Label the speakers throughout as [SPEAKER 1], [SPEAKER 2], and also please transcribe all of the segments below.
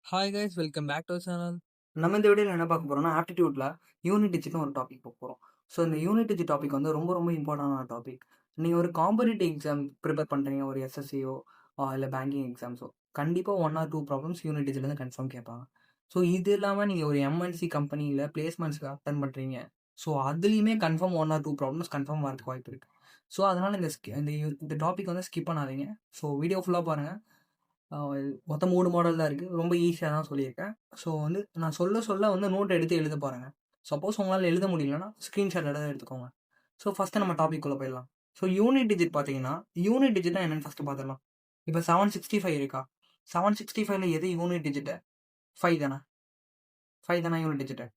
[SPEAKER 1] Hi guys, welcome back to channel.
[SPEAKER 2] நம்ம இந்த வீடியோவில் என்ன பார்க்க போறோம்னா ஆப்டிடியூட்ல யூனிட் டிஜிட்னு ஒரு டாபிக் பார்க்க போகிறோம். ஸோ இந்த யூனிட் டிஜிட் டாபிக் வந்து ரொம்ப ரொம்ப இம்பார்ட்டண்டான டாபிக். நீங்கள் ஒரு காம்படிட்டிவ் எக்ஸாம் ப்ரிப்பேர் பண்ணுறீங்க, ஒரு எஸ்எஸ்சியோ இல்லை பேங்கிங் எக்ஸாம்ஸோ, கண்டிப்பாக 1 or 2 ப்ராப்ளம்ஸ் யூனிட் டிஜிட்லேருந்து கன்ஃபார்ம் கேட்பாங்க. ஸோ இது இல்லாமல் நீங்கள் ஒரு எம்என்சி கம்பெனியில் பிளேஸ்மெண்ட்ஸ்க்கு அட்டன் பண்ணுறீங்க. ஸோ அதுலேயுமே கன்ஃபார்ம் 1 or 2 ப்ராப்ளம்ஸ் கன்ஃபார்ம் வரதுக்கு வாய்ப்பு இருக்குது. ஸோ அதனால் இந்த டாபிக் வந்து ஸ்கிப் பண்ணாதீங்க. ஸோ வீடியோ ஃபுல்லாக பாருங்கள். மொத்தம் 3 மாடல் தான் இருக்குது. ரொம்ப ஈஸியாக தான் சொல்லியிருக்கேன். ஸோ வந்து நான் சொல்ல சொல்ல வந்து நோட் எடுத்து எழுத பாருங்கள். சப்போஸ் உங்களால் எழுத முடியலன்னா ஸ்க்ரீன்ஷாட் எடுத்துக்கோங்க. ஸோ ஃபஸ்ட்டு நம்ம டாபிக்குள்ளே போயிடலாம். ஸோ யூனிட் டிஜிட் பார்த்தீங்கன்னா, யூனிட் டிஜிட்னா என்னென்னு ஃபஸ்ட்டு பார்த்துடலாம். இப்போ 765 இருக்கா? 765ல் எது யூனிட் டிஜிட்டு? 5 தானே? 5 தானே யூனிட் டிஜிட்டு?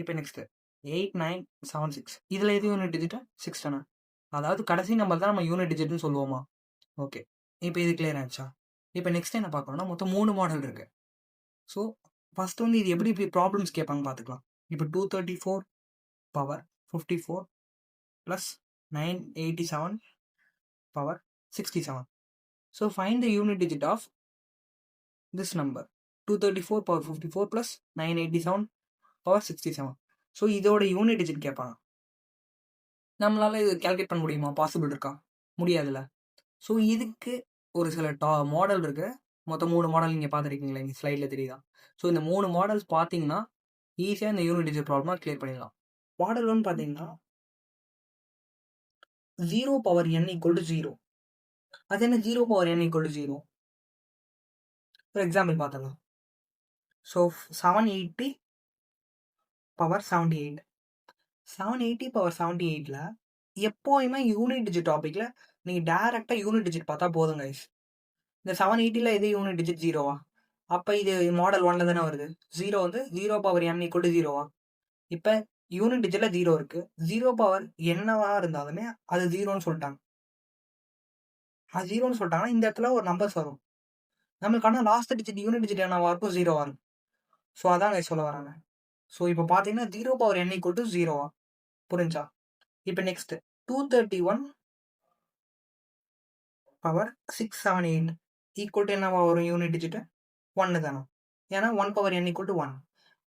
[SPEAKER 2] இப்போ நெக்ஸ்ட்டு 8976 இதில் எது யூனிட் டிஜிட்டு? 6 தானே? அதாவது கடைசி நம்பர் தான் நம்ம யூனிட் டிஜிட்னு சொல்லுவோமா? ஓகே, இப்போ இது கிளியர் ஆயிடுச்சா? இப்போ நெக்ஸ்ட் என்ன பார்க்கணும்னா, மொத்தம் 3 மாடல் இருக்குது. ஸோ ஃபஸ்ட் வந்து இது எப்படி ப்ராப்ளம்ஸ் கேட்பாங்க பார்த்துக்கலாம். இப்போ 234 power 54 plus 987 power 67. So find the unit digit of this number. 234 power 54 plus 987 power 67. So இதோட யூனிட் டிஜிட் கேட்பாங்க. நம்மளால இது கேல்குலேட் பண்ண முடியுமா? பாசிபிள் இருக்கா? முடியாதுல்ல. ஸோ இதுக்கு ஒரு சில மாடல் இருக்குது. மொத்தம் 3 மாடல் நீங்கள் பார்த்துருக்கீங்களா? இங்கே ஸ்லைடில் தெரியுதா? ஸோ இந்த 3 மாடல்ஸ் பார்த்தீங்கன்னா ஈஸியாக இந்த யூனிட் டிஜிட் ப்ராப்ளமாக கிளியர் பண்ணிடலாம். மாடல் 1 பார்த்தீங்கன்னா 0 பவர் n ஈக்குவல் டு 0. அது என்ன 0 பவர் n ஈக்குவல் டு 0? ஒரு எக்ஸாம்பிள் பார்த்துக்கலாம். So 780 power 78. 780 பவர் 78ல் எப்போயுமே யூனிட் டிஜிட் டாப்பிக்கில் நீங்கள் டேரெக்டாக யூனிட் டிஜிட் பார்த்தா போதும் கைஸ். இந்த 780ல் எது யூனிட் டிஜிட் 0வா? அப்போ இது மாடல் 1ல் தானே வருது. 0 வந்து 0 பவர் n ஈக்குவல் டு 0வா? இப்போ யூனிட் டிஜிட்டில் 0 இருக்குது. 0 பவர் என்னவா இருந்தாலுமே அது 0ன்னு சொல்லிட்டாங்க. அது 0ன்னு சொல்லிட்டாங்கன்னா இந்த இடத்துல ஒரு நம்பர்ஸ் வரும். நம்மளுக்கான லாஸ்ட் டிஜிட் யூனிட் டிஜிட் என்னவா இருக்கும்? 0வா இருக்கும். ஸோ அதாங்க சொல்ல வராங்க. ஸோ இப்போ பார்த்தீங்கன்னா 0 பவர் n ஈக்குவல் டு 0வா? புரிஞ்சா? இப்போ நெக்ஸ்ட் 231 பவர் 678 ஈக்குவல் டு என்னவா வரும்? யூனிட் டிஜிட் 1 தானே. ஏன்னா 1 பவர் n ஈக்குவல் டு 1.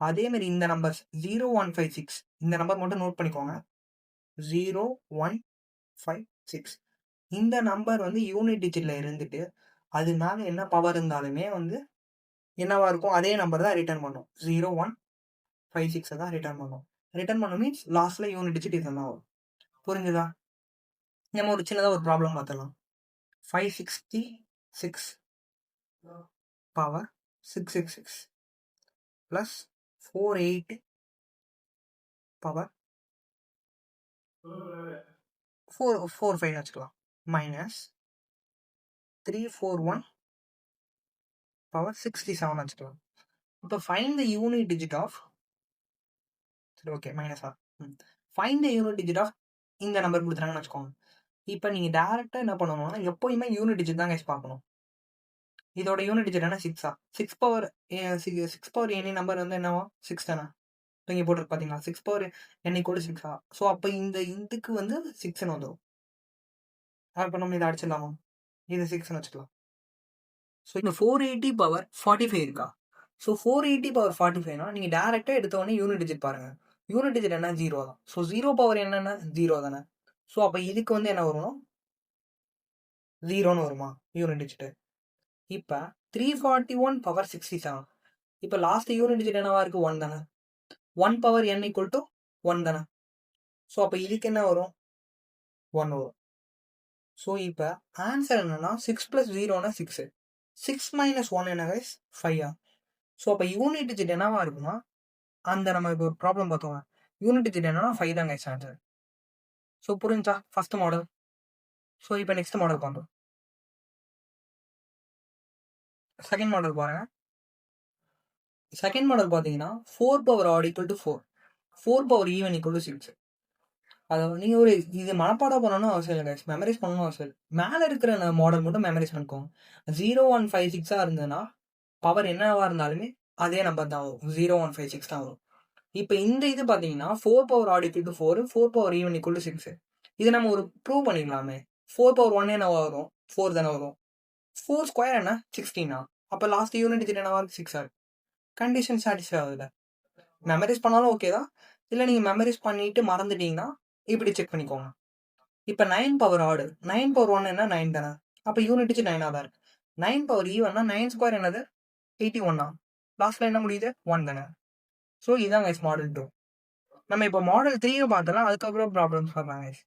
[SPEAKER 2] அதேமாரி இந்த நம்பர்ஸ் 0156 இந்த நம்பர் மட்டும் நோட் பண்ணிக்கோங்க. 0156 இந்த நம்பர் வந்து யூனிட் டிஜிட்ல இருந்துட்டு அது மேலே என்ன பவர் இருந்தாலுமே வந்து என்னவா இருக்கும்? அதே நம்பர் தான் ரிட்டர்ன் பண்ணும். 0156 தான் ரிட்டர்ன் பண்ணும். ரிட்டர்ன் பண்ண மீன்ஸ் லாஸ்ட்ல யூனிட் டிஜிட் இதெல்லாம் வரும். புரிஞ்சுதா? நம்ம ஒரு சின்னதாக ஒரு ப்ராப்ளம் பார்த்துடலாம். 566 பவர் 666 ப்ளஸ் 480 பவர் 45 வச்சுக்கலாம். மைனஸ் 341 பவர் 67 வச்சுக்கலாம். இப்போ find the unit digit of, சரி ஓகே மைனஸா, find the unit digit of இந்த நம்பர் கொடுத்துறாங்கன்னு வச்சுக்கோங்க. இப்போ நீங்கள் டேரெக்டாக என்ன பண்ணணும்னா எப்போயுமே யூனிட் டிஜிட் தான் கைஸ் பார்க்கணும். இதோட யூனிட் டிஜிட் என்ன? 6ஆ? 6 பவர் எனி நம்பர் வந்து என்னவா? 6 தானே. இங்கே போட்டுருக்கு பார்த்தீங்களா? 6 பவர் n ஈக்குவல் டு 6ஆ? ஸோ அப்போ இதுக்கு வந்து 6ன்னு வந்துடும். அப்போ நம்ம இதை அடிச்சிடலாமா? இது 6ன்னு வச்சுக்கலாம். ஸோ இந்த 480 பவர் 45 இருக்கா? ஸோ 480 பவர் 45னா நீங்கள் டேரெக்டாக எடுத்தோடனே யூனிட் டிஜிட் பாருங்கள். யூனிட் டிஜிட் என்ன? 0 தான். ஸோ 0 பவர் என்னென்ன? 0 தானே. ஸோ அப்போ இதுக்கு வந்து என்ன வரணும்? 0ன்னு வருமா யூனிட் டிஜிட்டு? இப்போ 341 பவர் 67. இப்போ லாஸ்ட் யூனிட் டிஜிட் என்னவா இருக்குது? 1 தானே. 1 பவர் n ஈக்குவல் டு 1 தானே. ஸோ அப்போ இதுக்கு என்ன வரும்? 1 வரும். ஸோ இப்போ ஆன்சர் என்னன்னா 6 + 0னா 6. 6 - 1 என்ன கைஸ்? 5ஆ? ஸோ அப்போ யூனிட் டிஜிட் என்னவா இருக்குன்னா, அந்த நம்ம இப்போ ஒரு ப்ராப்ளம் பார்த்தோம், யூனிட் டிஜிட் என்னன்னா 5 தான் கைஸ் ஆன்சர். ஸோ புரிஞ்சா ஃபர்ஸ்ட் மாடல்? ஸோ இப்போ நெக்ஸ்ட் மாடல் பார்த்தோம். செகண்ட் மாடல் பாருங்க. செகண்ட் மாடல் பார்த்தீங்கன்னா 4 power odd equal to 4, 4 power even equal to 6. அதாவது நீங்கள் ஒரு இது மனப்பாடம் பண்ணணும்னு அவசியம் இல்லை கைஸ், மெமரைஸ் பண்ணணும் அவசியம் இல்லை. மேலே இருக்கிற மாடல் மட்டும் மெமரைஸ் பண்ணிக்கோங்க. 0156 இருந்ததுன்னா பவர் என்னவா இருந்தாலுமே அதே நம்பர் தான் வரும். 0156 தான் வரும். இப்போ இந்த இது பார்த்தீங்கன்னா 4 power odd equal to 4, 4 power even equal to 6. இது நம்ம ஒரு ப்ரூவ் பண்ணிக்கலாமே. 4 பவர் 1 என்னவா வரும்? 4 தானே வரும். 4 ஸ்கொயர் என்ன? 16ஆ? அப்போ லாஸ்ட் யூனிட் டிஜிட் என்னவா இருக்கு? 6 ஆகுது. கண்டிஷன் சாட்டிஸ்ஃபை ஆகுதுல. மெமரைஸ் பண்ணாலும் ஓகே தான். இல்லை நீங்கள் மெமரைஸ் பண்ணிட்டு மறந்துட்டீங்கன்னா இப்படி செக் பண்ணிக்கோங்க. இப்போ 9 பவர் ஆடு, 9 பவர் 1 என்ன 9 தானே, அப்போ யூனிட் டிஜிட் 9 தான் இருக்கு. 9 பவர் ஈவன்னா 9 ஸ்கொயர் என்னது 81 லாஸ்ட்ல என்ன முடியுது 1 தானே. ஸோ இதுதான் கைஸ் மாடல் 2. நம்ம இப்போ மாடல் 3 பார்த்தலாம், அதுக்கப்புறம் ப்ராப்ளம்ஸ் பார்க்கலாம் கைஸ்.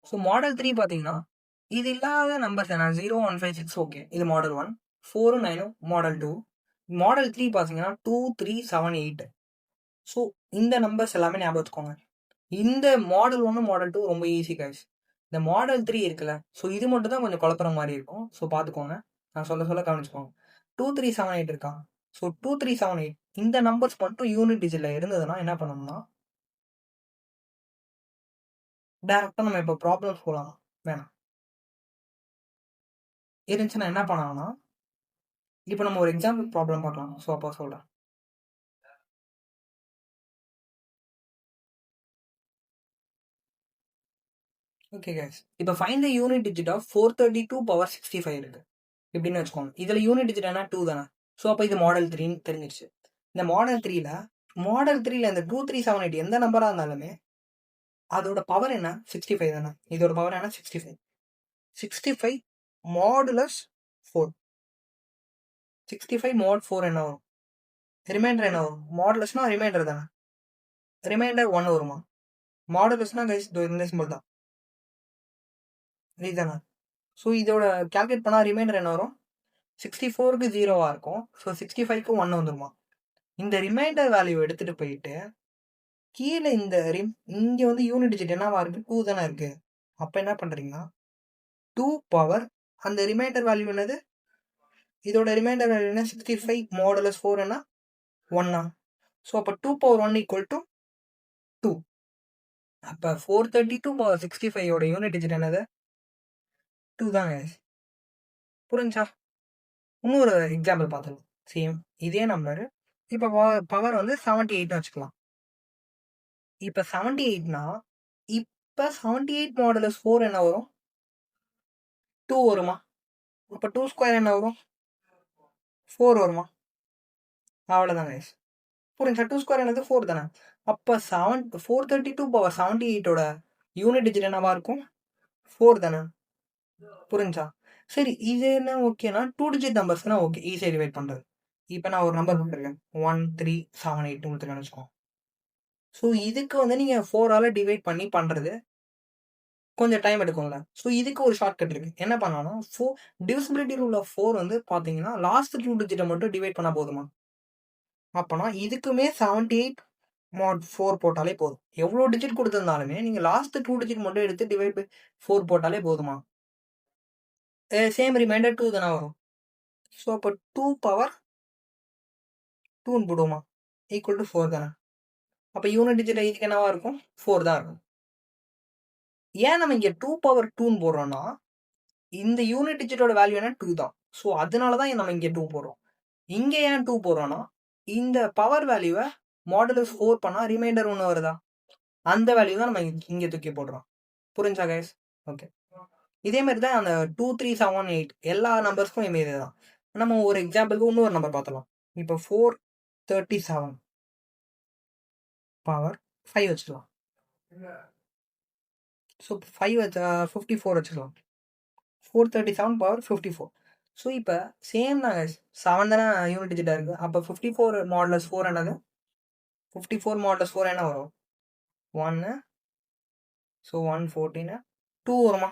[SPEAKER 2] ஸோ மாடல் 3 பார்த்தீங்கன்னா இது இல்லாத நம்பர்ஸ் என்ன 0 1 5 6 ஓகே, இது மாடல் 1. 4 9 மாடல் 2. மாடல் 3 பார்த்தீங்கன்னா 2 3 7 8. ஸோ இந்த நம்பர்ஸ் எல்லாமே ஞாபகம் வச்சுக்கோங்க. இந்த மாடல் 1 மாடல் 2 ரொம்ப ஈஸி கைஸ். இந்த மாடல் 3 இருக்குல்ல, ஸோ இது மட்டும் தான் கொஞ்சம் குழப்பற மாதிரி இருக்கும். ஸோ பார்த்துக்கோங்க, நான் சொல்ல கவனிச்சுக்கோங்க. 2 3 7 8 இருக்கா, ஸோ 2 3 7 8 இந்த நம்பர்ஸ் மட்டும் யூனிட் டிஜிட்ல இருந்ததுன்னா என்ன பண்ணணும்னா டேரெக்டாக நம்ம இப்போ ப்ராப்ளம்ஸ் போகலாம். வேணாம் இருந்துச்சுன்னா என்ன பண்ணலாம்னா இப்போ நம்ம ஒரு எக்ஸாம்பிள் ப்ராப்ளம் பார்க்கலாம். ஸோ அப்போ சொல்கிறேன். ஓகே கைஸ், இப்போ find the unit digit of 432 power 65 இருக்கு இப்படின்னு வச்சுக்கோங்க. இதில் யூனிட் டிஜிட் என்ன 2 தானே. ஸோ அப்போ இது மாடல் 3ன்னு தெரிஞ்சிருச்சு. இந்த மாடல் 3ல இந்த 2 3 7 8 எந்த நம்பராக இருந்தாலுமே அதோட பவர் என்ன 65 தானே. இதோட பவர் என்ன 65. 65 மாடுலஸ் 4. 65 mod 4 என்ன வரும்? ரிமைண்டர் என்ன வரும்? மாடுலஸ்னா ரிமைண்டர் தானே, ரிமைண்டர் 1 வருமா? மாடுலஸ்னா கைஸ் இந்த சிம்பிள் தான், இதுதானே. ஸோ இதோட கால்குலேட் பண்ணால் ரிமைண்டர் என்ன வரும்? 64க்கு 0வா இருக்கும். ஸோ 65க்கு 1 வந்துருமா? இந்த ரிமைண்டர் வேல்யூ எடுத்துட்டு போயிட்டு கீழே இந்த இங்கே வந்து யூனிட் டிஜிட் என்னவா இருக்கு 2 தானே இருக்கு. அப்போ என்ன பண்ணுறீங்கன்னா 2 பவர் அந்த ரிமைண்டர் வேல்யூ என்னது, இதோட ரிமைண்டர் வேல்யூ என்ன 65 மாடுலஸ் 4 என்ன 1. ஸோ அப்போ 2 பவர் 1 ஈக்குவல் டு 2. அப்போ 432 பவர் 65 யூனிட் டிஜிட் என்னது 2 தாங்க. புரிஞ்சா? இன்னொரு எக்ஸாம்பிள் பார்த்துக்கலாம். சேம் இதே நம்பர் இப்போ பவர் வந்து 78 வச்சுக்கலாம். இப்போ 78னா இப்போ 78 மாடுலஸ் 4 என்ன வரும் 2 வருமா? இப்போ 2 ஸ்கொயர் என்ன வரும் 4 வருமா? அவ்வளோதாங்க. புரிஞ்சா? 2 ஸ்கொயர் என்னது 4 தானே. அப்போ 432 பவர் 78ஓட யூனிட் டிஜிட் என்னவா இருக்கும் 4 தானே. புரிஞ்சா? சரி, இது என்ன ஓகேனா 2 டிஜிட் நம்பர்ஸ்னா ஓகே, ஈஸியாக டிவைட் பண்ணுறது. இப்போ நான் ஒரு நம்பர் கொடுத்துருக்கேன் 1 3 7 8 கொடுத்துருக்கேன்னு வச்சுக்கோங்க. ஸோ இதுக்கு வந்து நீங்கள் 4ஆல் டிவைட் பண்ணி பண்ணுறது கொஞ்சம் டைம் எடுக்கும்ல. ஸோ இதுக்கு ஒரு ஷார்ட்கட் இருக்குது. என்ன பண்ணலாம்னா டிவிசிபிலிட்டி ரூல் ஆஃப் 4 வந்து பார்த்தீங்கன்னா லாஸ்ட் 2 டிஜிட்டை மட்டும் டிவைட் பண்ணால் போதுமா? அப்போனா இதுக்குமே 78 mod 4 போட்டாலே போதும். எவ்வளோ டிஜிட் கொடுத்துருந்தாலுமே நீங்கள் லாஸ்ட் 2 டிஜிட் மட்டும் எடுத்து டிவைட் பை 4 போட்டாலே போதுமா? சேம் ரிமைண்டர் 2 தானே வரும். ஸோ அப்போ 2 பவர் 2ன்னு போடுவோமா ஈக்குவல் டு 4 தானே. அப்போ யூனிட் டிஜிட் இதுக்கு என்னவா இருக்கும் 4 தான் இருக்கும். ஏன் நம்ம இங்கே 2 பவர் 2ன்னு போடுறோம்னா இந்த யூனிட் டிஜிட்டோட வேல்யூ என்ன 2 தான். ஸோ அதனால தான் நம்ம இங்கே 2 போடுறோம். இங்கே ஏன் 2 போடுறோம்னா இந்த பவர் வேல்யூவை மாடுலஸ் 4 பண்ணால் ரிமைண்டர் 1 வருதா, அந்த வேல்யூ தான் நம்ம இங்கே தூக்கி போடுறோம். புரிஞ்சா கைஸ்? ஓகே, இதே மாதிரி தான் அந்த 2 3 7 8 எல்லா நம்பர்ஸ்க்கும் இதே தான். நம்ம ஒரு எக்ஸாம்பிளுக்கு இன்னொரு நம்பர் பார்த்துலாம். இப்போ 437 பவர் 5 வச்சுக்கலாம். ஸோ 5 வச்சா 54 வச்சுக்கலாம். 437 பவர் 54. ஸோ இப்போ சேம் தான் 7 தானே யூனிட் டிஜிட்டாக இருக்குது. அப்போ 54 மாடுலஸ் 4 என்னது 54 மாடுலஸ் 4 என்ன வரும் 1. ஸோ 1 14 2 வருமா?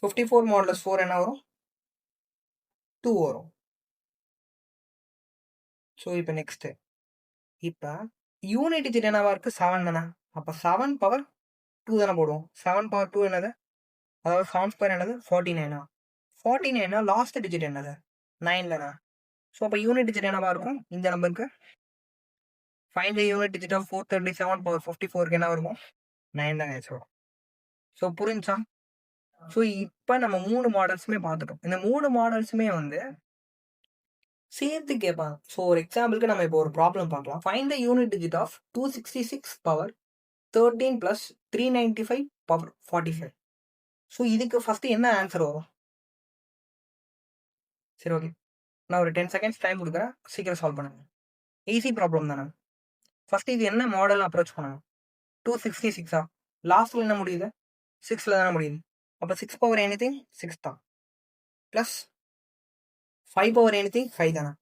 [SPEAKER 2] 54 மாடுலஸ் 4 என்ன வரும் 2 வரும். ஸோ இப்போ நெக்ஸ்ட்டு இப்போ யூனிட் டிஜிட் என்னவா இருக்குது 7 தானே. அப்போ 7 பவர் 2 தானே போடுவோம். 7 பவர் 2 என்னது, அதாவது 7 ஸ்கொயர் என்னது 49. 49 லாஸ்ட் டிஜிட் என்னது 9 தானே. ஸோ அப்போ யூனிட் டிஜிட் என்னவா இருக்கும் இந்த நம்பருக்கு find the unit digit of 437 power 54க்கு என்ன இருக்கும் 9 தாங்க ஆன்சர் வரும். ஸோ புரிஞ்சா? ஸோ இப்போ நம்ம 3 மாடல்ஸுமே பார்த்துட்டோம். இந்த 3 மாடல்ஸுமே வந்து சேர்த்து கேட்பாங்க. ஸோ ஒரு எக்ஸாம்பிளுக்கு நம்ம இப்போ ஒரு ப்ராப்ளம் பார்க்கலாம். Find the unit digit of 266 power 13 + 395 power 45. So இதுக்கு ஃபஸ்ட்டு என்ன ஆன்சர் வரும்? சரி ஓகே. நான் ஒரு 10 செகண்ட்ஸ் டைம் கொடுக்குறேன், சீக்கிரம் சால்வ் பண்ணுங்க. ஈஸி ப்ராப்ளம் தானே. ஃபர்ஸ்ட் இது என்ன மாடல் அப்ரோச் பண்ணுங்க. 266 லாஸ்ட்ல என்ன முடியுது, 6ல தானே முடியுது. அப்போ 6 பவர் எனிதிங் 6 தான், ப்ளஸ் 5 பவர் எனிதிங் 5 தானே.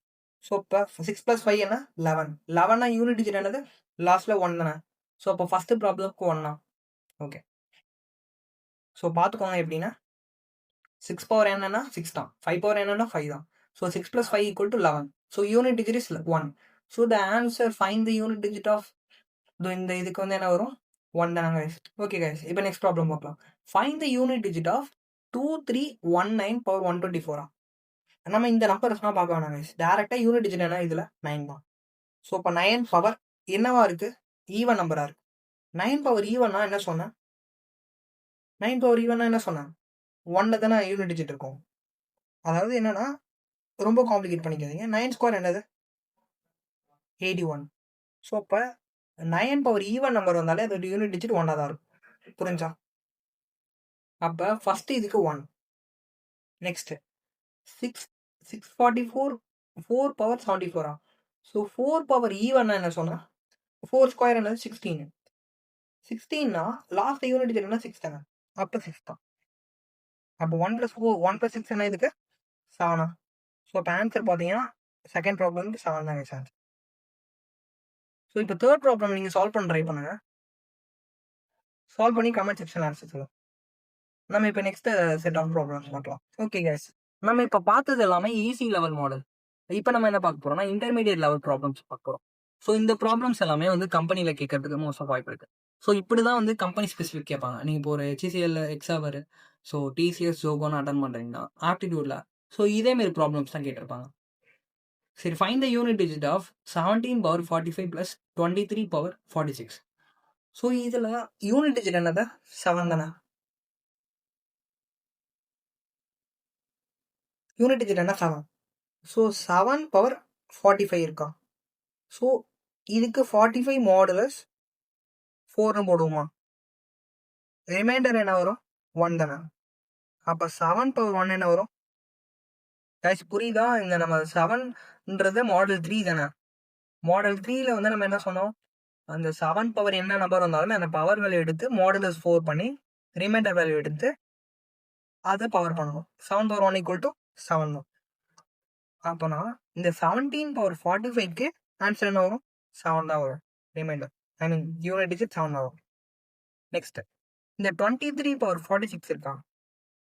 [SPEAKER 2] ஸோ இப்போ 6 + 5 என்ன 11. 11 யூனிட் டிஜிட் என்னது, லாஸ்ட்ல 1 தானே. ஸோ அப்போ ஃபர்ஸ்ட் ப்ராப்ளம்க்கு 1 தான். ஓகே, ஸோ பார்த்துக்கோங்க எப்படின்னா 6 பவர் என்னன்னா 6 தான், 5 பவர் என்னன்னா 5 தான். So 6 + 5 = 11. So unit digit is 1. So the answer find the unit digit of இந்த இதுக்கு வந்து என்ன வரும், 1 தானே கைஸ். ஓகே கைஸ், இப்போ நெக்ஸ்ட் ப்ராப்ளம் பார்க்கலாம். Find the unit digit of 2319 power 124. நம்ம இந்த நம்பர்ஸ்லாம் பார்க்க வேணாம் கைஸ், டேரெக்டாக யூனிட் டிஜிட் என்ன இதில் 9 தான். ஸோ இப்போ 9 பவர் என்னவா இருக்கு, ஈவன் நம்பராக இருக்கு. 9 பவர் ஈவன்னா என்ன சொன்னேன், 9 பவர் ஈவன்னா என்ன சொன்னேன், 1 தானே யூனிட் டிஜிட் இருக்கும். அதாவது என்னன்னா ரொம்ப காம்ப்ளிகேட் பண்ணிக்காதீங்க. 9 ஸ்கொயர் என்னது 81. ஸோ இப்போ 9 பவர் ஈவன் நம்பர் வந்தாலே அதோட யூனிட் டிஜிட் 1 தான் இருக்கும். புரிஞ்சா? அப்போ ஃபர்ஸ்ட் இதுக்கு 1. Next 644 4 power 74. So 4 power even என்ன சொன்னா 4 ஸ்கொயர் என்னது 16. 16னா லாஸ்ட் யூனிட் டிஜிட் என்ன 6 தானே. அப்போ 6 தான். அப்போ 1 + 4 1 + 6 என்ன இதுக்கு 7. ஸோ இப்போ ஆன்சர் பார்த்தீங்கன்னா செகண்ட் ப்ராப்ளம்க்கு 7 தாங்க ஆன்சர். ஸோ இப்போ தேர்ட் ப்ராப்ளம் நீங்கள் சால்வ் பண்ண ட்ரை பண்ணுங்க. சால்வ் பண்ணி கமெண்ட் செக்ஷன் ஆன்சர் சொல்லுங்க. நம்ம இப்போ நெக்ஸ்ட் செட் ஆஃப் ப்ராப்ளம்ஸ் பார்க்கலாம். ஓகே கைஸ், நம்ம இப்போ பார்த்தது எல்லாமே ஈஸி லெவல் மாடல். இப்போ நம்ம என்ன பார்க்க போறோம்னா இன்டர்மீடியட் லெவல் ப்ராப்ளம்ஸ் பார்க்க போறோம். ஸோ இந்த ப்ராப்ளம்ஸ் எல்லாமே வந்து கம்பெனியில் கேட்கறதுக்கு மோஸ்ட் ஆஃப் வாய்ப்பு இருக்கு. ஸோ இப்படி தான் வந்து கம்பெனி ஸ்பெசிஃபிக் கேட்பாங்க. நீங்கள் இப்போ ஒரு HCL எக்ஸாவர், ஸோ TCS ஜோகோன்னு அட்டன் பண்ணுறீங்கன்னா ஆப்டிடியூட்ல ஸோ இதேமாரி ப்ராப்ளம்ஸ் தான் கேட்டிருப்பாங்க. சரி, find the unit digit of 17 power 45 + 23 power 46. So இதில் யூனிட் டிஜிட் என்னது 7 தானே. யூனிட் டிஜிட் என்ன 7. ஸோ 7 பவர் 45 இருக்கா. ஸோ இதுக்கு 45 மாடுலஸ் 4ன்னு போடுவோமா. ரிமைண்டர் என்ன வரும் 1 தானே. அப்போ 7 பவர் 1 என்ன வரும் கைஸ், புரியுதா? இந்த நம்ம 7ன்றது மாடல் 3 தானே. மாடல் 3ல வந்து நம்ம என்ன சொன்னோம், அந்த 7 பவர் என்ன நம்பர் வந்தாலுமே அந்த பவர் வேல்யூ எடுத்து மாடுலஸ் 4 பண்ணி ரிமைண்டர் வேல்யூ எடுத்து அதை பவர் பண்ணணும். 7 பவர் 1 = 7 தான். அப்போனா இந்த 17 பவர் 45க்கு ஆன்சர் என்ன வரும் 7 தான் வரும். ரிமைண்டர் ஐ மீன் யூனிட் டிஜிட் 7 தான் வரும். நெக்ஸ்ட் இந்த 23 பவர் 46 இருக்கா,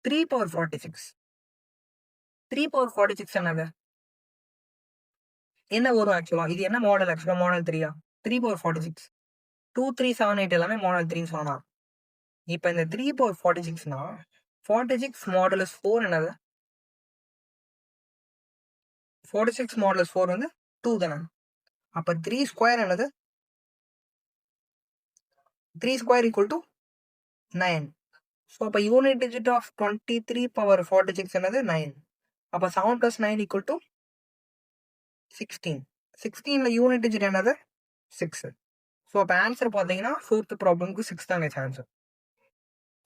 [SPEAKER 2] 3 பவர் 46. 3 பவர் 46 என்னது என்ன வரும் ஆக்சுவலாக, இது என்ன மாடல் ஆக்சுவலாக மாடல் 3. 3 பவர் 46 2378 எல்லாமே மாடல் 3ன்னு சொன்னார். இப்போ இந்த 3 பவர் 46னா 46 மாடுலஸ் 4 என்னது 46 மாடுலஸ் 4 வந்து 2 தானே. அப்போ 3 ஸ்கொயர் என்னது 3 ஸ்கொயர் = 9. ஸோ அப்போ யூனிட் டிஜிட் ஆஃப் 23 பவர் 46 என்னது 9. அப்போ 7 + 9 = 16. 16ல் யூனிட் டிஜிட் என்னது 6. ஸோ அப்போ ஆன்சர் பார்த்தீங்கன்னா ஃபோர்த் ப்ராப்ளம்க்கு 6 தாங்க ஆன்சர்.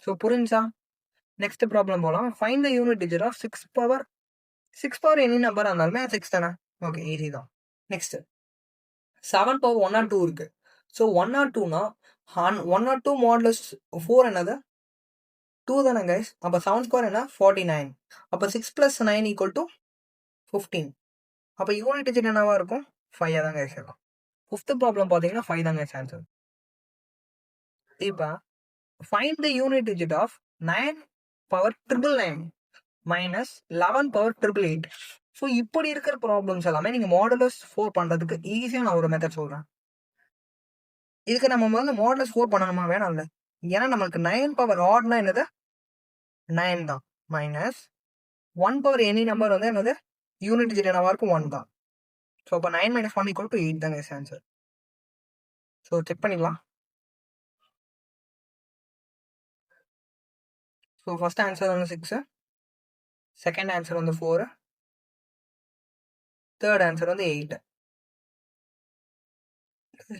[SPEAKER 2] ஸோ புரிஞ்சா? நெக்ஸ்ட் ப்ராப்ளம் போகலாம். Find the unit digit of 6 power any number இருந்தாலுமே 6 தானே. ஓகே, ஈஸி தான். நெக்ஸ்ட் 7 பவர் 102 இருக்கு. ஸோ 102னா 102 மாடுலஸ் 4 என்னது 2 தானே கைஸ். அப்போ 7 ஸ்கொயர் என்ன 49. அப்போ 6 + 9 = 15. அப்போ யூனிட் டிஜிட் என்னவா இருக்கும் 5 தான் கைஸ் இருக்கும். ஃபிஃப்த் ப்ராப்ளம் பார்த்தீங்கன்னா 5 தாங்க ஆன்சர். இப்போ find the unit digit of 9 power 999 minus 11 power 888. So இப்படி இருக்கிற ப்ராப்ளம்ஸ் எல்லாமே நீங்கள் மாடுலஸ் 4 பண்ணுறதுக்கு ஈஸியாக நான் ஒரு மெத்தட் சொல்கிறேன். இதுக்கு நம்ம முதல்ல மாடுலஸ் 4 பண்ணணுமா வேணாம் இல்லை, ஏன்னா நம்மளுக்கு 9 பவர் ஆட்னா என்னது 9 தான். மைனஸ் 1 பவர் எனி நம்பர் வந்து என்னது யூனிட் டிஜிட் என்னவா இருக்கும் 1 தான். ஸோ அப்போ 9 - 1 = 8 தாங்க ஆன்சர். ஸோ செக் பண்ணிக்கலாம். ஸோ ஃபர்ஸ்ட் ஆன்சர் வந்து 6, செகண்ட் ஆன்சர் வந்து 4, தேர்ட் ஆன்சர் வந்து 8.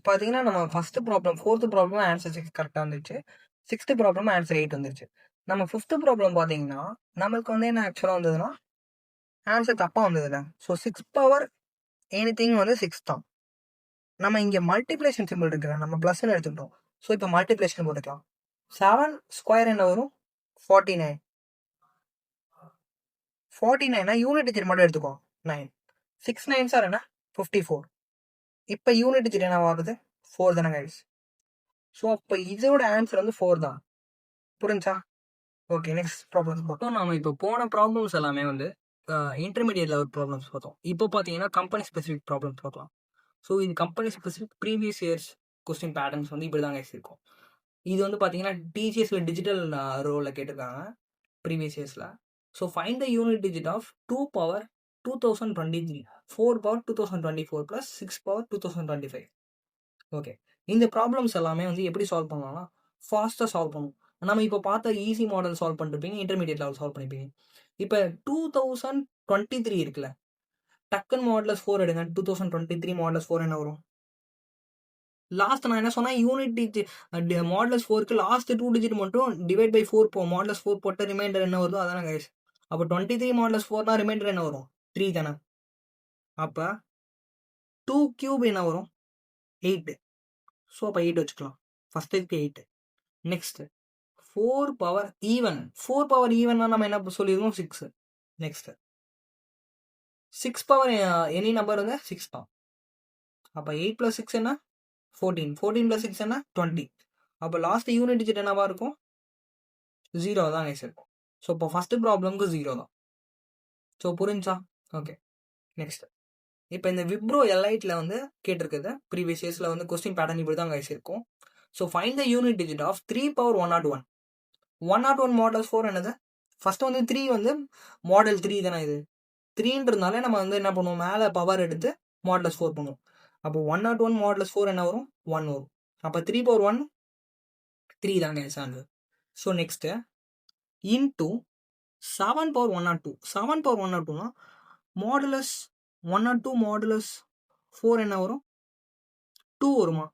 [SPEAKER 2] பார்த்தீங்கன்னா நம்ம first problem fourth problem answer 6 கரெக்டாக வந்துச்சு. சிக்ஸ்த் ப்ராப்ளம் ஆன்சர் 8 வந்துருச்சு. நம்ம ஃபிஃப்த் ப்ராப்ளம் பார்த்தீங்கன்னா நம்மளுக்கு வந்து என்ன ஆக்சுவலாக வந்ததுன்னா ஆன்சர் தப்பாக வந்ததுல. ஸோ 6 பவர் எனிதிங் வந்து 6 தான். நம்ம இங்கே மல்டிப்ளேஷன் சிம்பிள் இருக்குல்ல, நம்ம ப்ளஸ்ன்னு எடுத்துக்கிட்டோம். ஸோ இப்போ மல்டிப்ளேஷன் போட்டுக்கலாம். 7 ஸ்கொயர் என்ன வரும்? 49. 49 யூனிட் டிஜிட் மட்டும் எடுத்துக்கோ, 9. 6 9s என்ன? 54. இப்போ யூனிட் டிஜிட் என்ன ஆகுது? 4 தானே கைஸ். ஸோ அப்போ இதோட ஆன்சர் வந்து 4 தான். புரிஞ்சா? ஓகே, நெக்ஸ்ட் ப்ராப்ளம்ஸ் பார்த்தோம்.
[SPEAKER 1] ஸோ நம்ம இப்போ போன ப்ராப்ளம்ஸ் எல்லாமே வந்து இன்டர்மீடியட் லெவல் ப்ராப்ளம்ஸ் பார்த்தோம். இப்போ பார்த்தீங்கன்னா கம்பெனி ஸ்பெசிஃபிக் ப்ராப்ளம்ஸ் பார்க்கலாம். ஸோ இது company specific previous years question patterns வந்து இப்படி தாங்க இருக்கும். இது வந்து பார்த்தீங்கன்னா டிசிஎஸ்ல டிஜிட்டல் ரோலில் கேட்டிருக்காங்க ப்ரீவியஸ் இயர்ஸில். So find the unit digit of 2 power 2023, 4 power 2024 plus 6 power 2025. Okay, இந்த ப்ராப்ளம்ஸ் எல்லாமே வந்து எப்படி சால்வ் பண்ணலாம்னா ஃபாஸ்ட்டாக சால்வ் பண்ணும். நம்ம இப்போ பார்த்த ஈஸி மாடல் சால்வ் பண்ணிருப்பீங்க, இன்டர்மீடியட் லெவல் சால்வ் பண்ணிருப்பீங்க. இப்போ 2023 இருக்குல்ல, டக்குன்னு மாடலஸ் 4 எடுங்க. 2023 மாடலஸ் 4 என்ன வரும்? லாஸ்ட் நான் என்ன சொன்னேன், யூனிட் டிஜிட் மாடலஸ் 4க்கு லாஸ்ட் 2 டிஜிட் மட்டும் டிவைட் பை 4 போ, மாடலஸ் 4 போட்ட ரிமைண்டர் என்ன வருதோ அதானே கைஸ். அப்போ 23 மாடலஸ் 4னா ரிமைண்டர் என்ன வரும்? 3 தானே. அப்போ 2 கியூப் என்ன வரும்? 8. ஸோ அப்போ 8 வச்சுக்கலாம். ஃபர்ஸ்ட் இதுக்கு 8. Next 4 power even. 4 பவர் ஈவன்னா நம்ம என்ன சொல்லியிருக்கோம்? 6. நெக்ஸ்ட் 6 பவர் எனி நம்பர் வந்து 6 தான். அப்போ 8 + 6 என்ன? 14. 14 + 6 என்ன? 20. அப்போ லாஸ்ட் யூனிட் டிஜிட் என்னவா இருக்கும்? 0 தான் கைஸ் இருக்கும். ஸோ இப்போ ஃபர்ஸ்ட் ப்ராப்ளம்க்கு 0 தான். ஸோ புரிஞ்சா? ஓகே, நெக்ஸ்ட் இப்போ இந்த விப்ரோ எலைட்டில் வந்து கேட்டிருக்குது. ப்ரீவியஸ் இயர்ஸில் வந்து கொஸ்டின் பேட்டர்ன் இப்படி தான் கைஸ் இருக்கும். So find the unit digit of 3 power 101. 101 model 4 என்னது? ஃபர்ஸ்ட் வந்து 3 வந்து மாடல் 3 தானே. இது 3ன்றதுனால நம்ம வந்து என்ன பண்ணுவோம், மேலே பவர் எடுத்து மாடலஸ் 4 பண்ணுவோம். அப்போ 101 மாடலஸ் 4 என்ன வரும்? 1 வரும். அப்போ 3 பவர் 1 3 தாங்க answer. So next into 7 power 102. 7 power 102னா மாடுலஸ் 102 மாடுலஸ் 4 என்ன வரும்? 2 வருமா?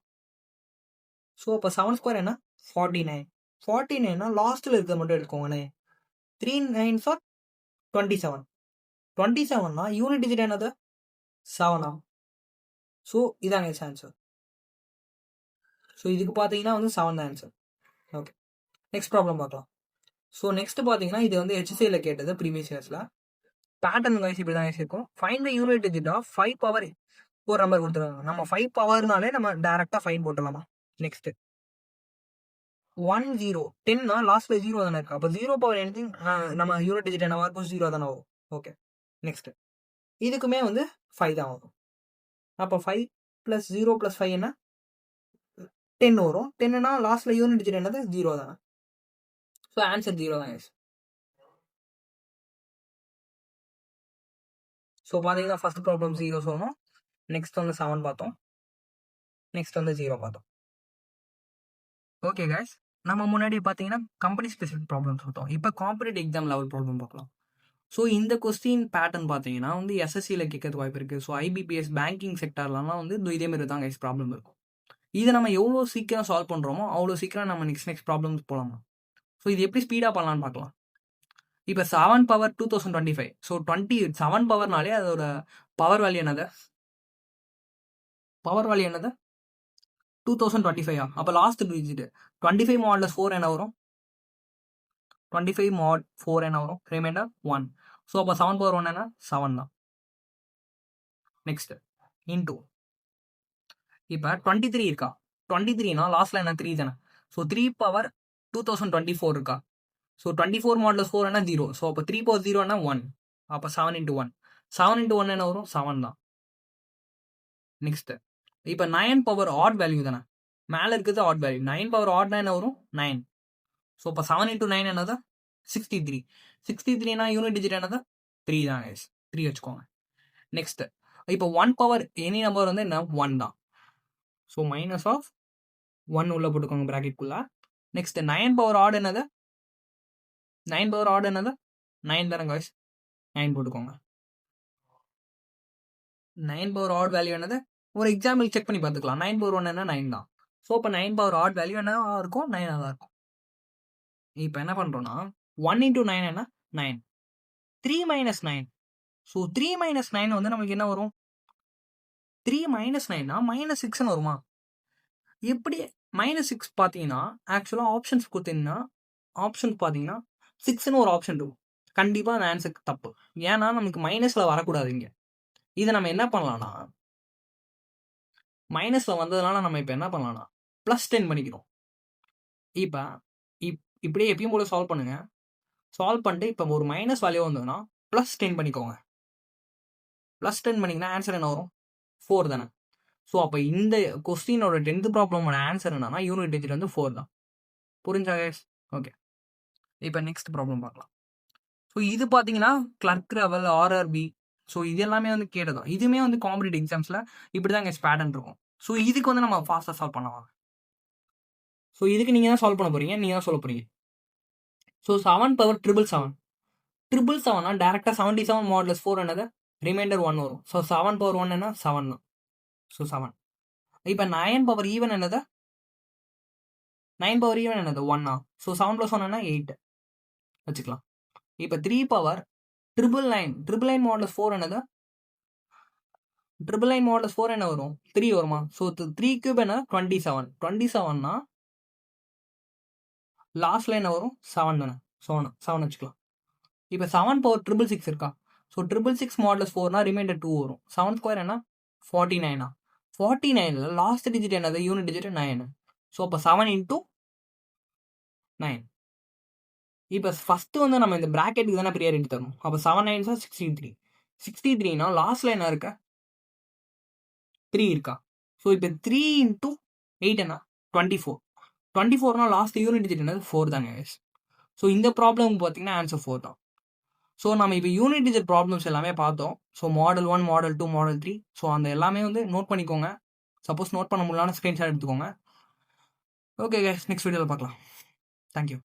[SPEAKER 1] ஸோ அப்போ 7 ஸ்கொயர் என்ன? 49. 49னா லாஸ்ட்டில் இருக்கிறது மட்டும் எடுத்துக்கோங்கண்ணே. 3 9s are 27. 27னா யூனிட் டிஜிட் என்னது? 7. ஸோ இதாங்க ஆன்சர். ஸோ இதுக்கு பார்த்தீங்கன்னா வந்து 7 தான் ஆன்சர். ஓகே, நெக்ஸ்ட் ப்ராப்ளம் பார்க்கலாம். ஸோ நெக்ஸ்ட் பார்த்தீங்கன்னா இது வந்து HCL கேட்டது ப்ரீவியஸ் இயர்ஸில். பேட்டர்ன் வைஸ் இப்படி தான் இருக்கும். Find the unit digit of 5 power ஒரு நம்பர் கொடுத்துருவாங்க. நம்ம 5 பவர்னாலே நம்ம டேரெக்டாக 5 போட்டுடலாமா? நெக்ஸ்ட் 1 0 10னா லாஸ்ட்ல 0 தானே இருக்கு. அப்போ 0 பவர் எனிதிங் நம்ம யூனிட் டிஜிட் என்னவா இருக்கும்? 0 தானே வரும். ஓகே, நெக்ஸ்ட் இதுக்குமே வந்து 5 தான் வரும். அப்போ 5 + 0 + 5 என்ன? 10 வரும். 10னா லாஸ்ட்ல யூனிட் டிஜிட் என்னது? 0 தானே. ஸோ ஆன்சர் 0 தான். ஸோ பார்த்தீங்கன்னா ஃபர்ஸ்ட் ப்ராப்ளம் 0 சொன்னோம். நெக்ஸ்ட் வந்து 7 பார்த்தோம். நெக்ஸ்ட் வந்து 0 பார்த்தோம். ஓகே கைஸ், நம்ம முன்னாடி பார்த்தீங்கன்னா கம்பெனி ஸ்பெசிஃபிக் ப்ராப்ளம்ஸ் பார்த்தோம். இப்போ காம்படிட்டிவ் எக்ஸாம் லெவல் ப்ராப்ளம் பார்க்கலாம். ஸோ இந்த கொஸ்டின் பேட்டர்ன் பார்த்தீங்கன்னா வந்து எஸ்எஸ்சியில் கேட்கறதுக்கு வாய்ப்பு இருக்குது. ஸோ ஐபிபிஎஸ் பேங்கிங் செக்டர்லாம் வந்து இதேமாரி தான் கைஸ் ப்ராப்ளம் இருக்கும். இதை நம்ம எவ்வளோ சீக்கிரம் சால்வ் பண்ணுறோமோ அவ்வளோ சீக்கிரம் நம்ம நெக்ஸ்ட் ப்ராப்ளம்ஸ் போகலாம். ஸோ இது எப்படி ஸ்பீடாக பண்ணலான்னு பார்க்கலாம். இப்போ 7 பவர் 2025. ஸோ 7 பவர்னாலே அதோட பவர் வேல்யூ என்னது? 2025. அப்போ லாஸ்ட் டிஜிட் 25 மாடலஸ் 4 என்ன வரும்? 25 mod 4 என்ன வரும்? ரிமைண்டர் 1. ஸோ அப்போ 7 பவர் 1 என்ன? 7 தான். நெக்ஸ்ட் இன்டூ இப்போ 23 இருக்கா? 23னா லாஸ்ட்ல என்ன? 3 தானே. ஸோ 3 பவர் 2024 இருக்கா? ஸோ 24 மாடலஸ் 4 என்ன? 0. ஸோ அப்போ 3 பவர் 0 என்ன? 1. அப்போ 7 × 1. 7 × 1 என்ன வரும்? 7 தான். நெக்ஸ்ட் இப்போ 9 பவர் ஆட் வேல்யூ தானே. மேலே இருக்குது ஆட் வேல்யூ. 9 பவர் ஆட்னா என்ன வரும்? 9. ஸோ இப்போ 7 × 9 என்னது? 63. 63னா யூனிட் டிஜிட் என்னது? 3 தான் கைஸ். 3 வச்சுக்கோங்க. நெக்ஸ்ட் இப்போ 1 பவர் எனி நம்பர் வந்து என்ன? 1 தான். ஸோ மைனஸ் ஆஃப் 1 உள்ள போட்டுக்கோங்க ப்ராக்கெட்குள்ள. நெக்ஸ்ட் 9 பவர் ஆட் என்னது? 9 பவர் ஆட் என்னது? 9 தானே கைஸ். 9 போட்டுக்கோங்க. 9 பவர் ஆட் வேல்யூ என்னது? ஒரு எக்ஸாம்பிள் செக் பண்ணி பார்த்துக்கலாம். 9 பவர் 1 என்ன? 9 தான். ஸோ இப்போ 9 பவர் ஆட் வேல்யூ என்னவா இருக்கும்? 9 தான் இருக்கும். இப்போ என்ன பண்ணுறோன்னா 1 × 9 என்ன? 9. 3 - 9. ஸோ 3 மைனஸ் 9 வந்து நமக்கு என்ன வரும்? 3 மைனஸ் 9னா மைனஸ் 6ன்னு வருமா? எப்படி மைனஸ் 6 பார்த்தீங்கன்னா, ஆக்சுவலாக ஆப்ஷன்ஸ் கொடுத்தீங்கன்னா, ஆப்ஷன் பார்த்தீங்கன்னா 6ன்னு ஒரு ஆப்ஷன் இருக்கும். கண்டிப்பாக அந்த ஆன்சர் தப்பு. ஏன்னா நமக்கு மைனஸில் வரக்கூடாது இங்கே. இதை நம்ம என்ன பண்ணலாம்னா, மைனஸில் வந்ததுனால நம்ம இப்போ என்ன பண்ணலாம்னா +10 பண்ணிக்கிறோம். இப்போ இப்படியே எப்பயும் போல சால்வ் பண்ணுங்க. சால்வ் பண்ணிட்டு இப்போ ஒரு மைனஸ் வேல்யூ வந்ததுன்னா +10 பண்ணிக்கோங்க. +10 பண்ணிங்கன்னா ஆன்சர் என்ன வரும்? 4 தானே. ஸோ அப்போ இந்த கொஸ்டினோட 10th ப்ராப்ளமோட ஆன்சர் என்னன்னா யூனிட் டிஜிட் வந்து 4 தான். புரிஞ்சா கைஸ்? ஓகே, இப்போ நெக்ஸ்ட் ப்ராப்ளம் பார்க்கலாம். ஸோ இது பார்த்தீங்கன்னா கிளர்க் லெவல், ஆர்ஆர்பி, ஸோ இது எல்லாமே வந்து கேட்டதான். இதுவுமே வந்து காம்படிட்டிவ் எக்ஸாம்ஸில் இப்படி தான் கைஸ் பேட்டர்ன் இருக்கும். ஸோ இதுக்கு வந்து நம்ம ஃபாஸ்ட்டாக சால்வ் பண்ணலாம். ஸோ இதுக்கு நீங்கள் தான் சால்வ் பண்ண போகிறீங்க, நீங்கள் தான் சொல்ல போகிறீங்க. ஸோ 7 பவர் 777 777னா டேரெக்டாக 77 மாடுலஸ் 4 என்னது ரிமைண்டர் 1 வரும். ஸோ 7 பவர் 1 என்ன 7 தான். ஸோ 7. இப்போ 9 பவர் ஈவன் என்னது 9 பவர் ஈவன் என்னது 1 ஸோ 7 + 1 என்ன 8 வச்சுக்கலாம். இப்போ 3 பவர் 999 மாடுலஸ் 4 என்னது 999 மாடுலஸ் 4 என்ன வரும் 3 வருமா? ஸோ 3 கியூப் என்ன 27. 27னா லாஸ்ட்ல என்ன வரும் 7 தானே. ஸோ 7 வச்சுக்கலாம். இப்போ 7 பவர் 666 இருக்கா? ஸோ 666 மாடுலஸ் 4னா ரிமைண்டர் 2 வரும். 7 ஸ்கொயர் என்ன 49. 49ல லாஸ்ட் டிஜிட் என்னது யூனிட் டிஜிட் 9. ஸோ அப்போ 7 × 9. இப்போ ஃபஸ்ட்டு வந்து நம்ம இந்த ப்ராக்கெட்டுக்கு தானே ப்ரியாரிட்டி தரணும். அப்போ 7 9 63. 63னா லாஸ்ட்ல என்ன இருக்கா 3 இருக்கா? ஸோ இப்போ 3 × 8 என்ன 24. 24னா லாஸ்ட் யூனிட் டிஜிட் என்னது 4 தாங்க. ஸோ இந்த ப்ராப்ளம் பார்த்தீங்கன்னா ஆன்சர் 4 தான். ஸோ நம்ம இப்போ யூனிட் டிஜிட் ப்ராப்ளம்ஸ் எல்லாமே பார்த்தோம். So model 1, model 2, model 3. So அந்த எல்லாமே வந்து நோட் பண்ணிக்கோங்க. சப்போஸ் நோட் பண்ண முடியலன்னா ஸ்க்ரீன்ஷாட் எடுத்துக்கோங்க. ஓகே கைஸ், நெக்ஸ்ட் வீடியோவில் பார்க்கலாம். தேங்க்யூ.